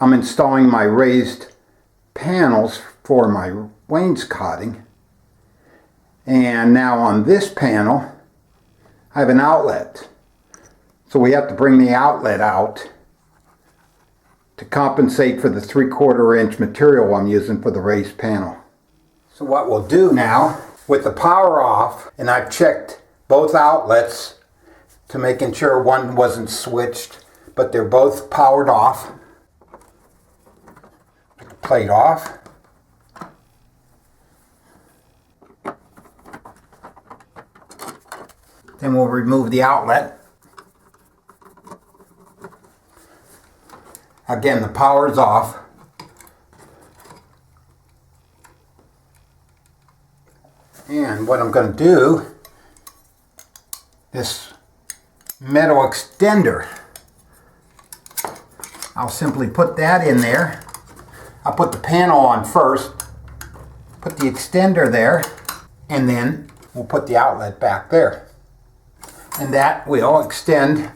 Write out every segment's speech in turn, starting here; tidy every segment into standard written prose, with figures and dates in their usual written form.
I'm installing my raised panels for my wainscoting. And now on this panel, I have an outlet. So we have to bring the outlet out to compensate for the 3/4 inch material I'm using for the raised panel. So what we'll do now, with the power off, and I've checked both outlets to making sure one wasn't switched, but they're both powered off. Put the plate off. Then we'll remove the outlet. Again, the power's off. And what I'm going to do, this metal extender, I'll simply put that in there. I'll put the panel on first, put the extender there, and then we'll put the outlet back there. And that will extend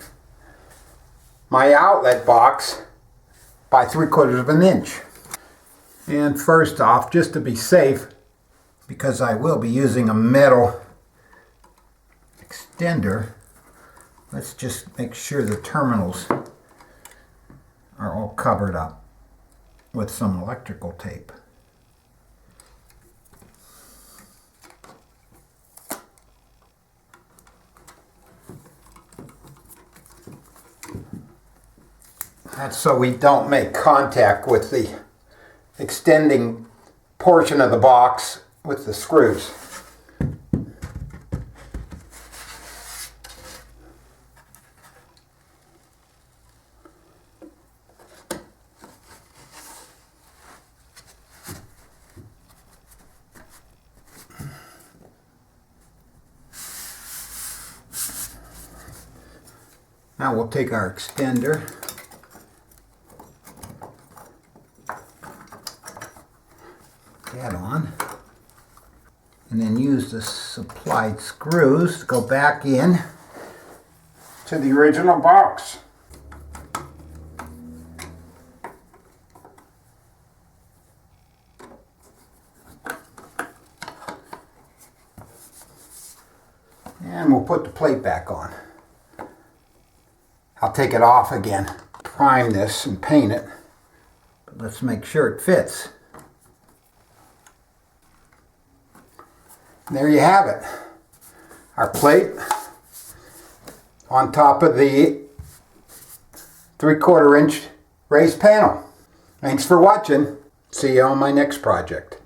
my outlet box by 3/4 inch. And first off, just to be safe, because I will be using a metal extender, let's just make sure the terminals are all covered up with some electrical tape. That's so we don't make contact with the extending portion of the box with the screws. Now we'll take our extender, that on, and then use the supplied screws to go back in to the original box. And we'll put the plate back on. I'll take it off again, prime this and paint it, but let's make sure it fits. There you have it. Our plate on top of the 3/4 inch raised panel. Thanks for watching. See you on my next project.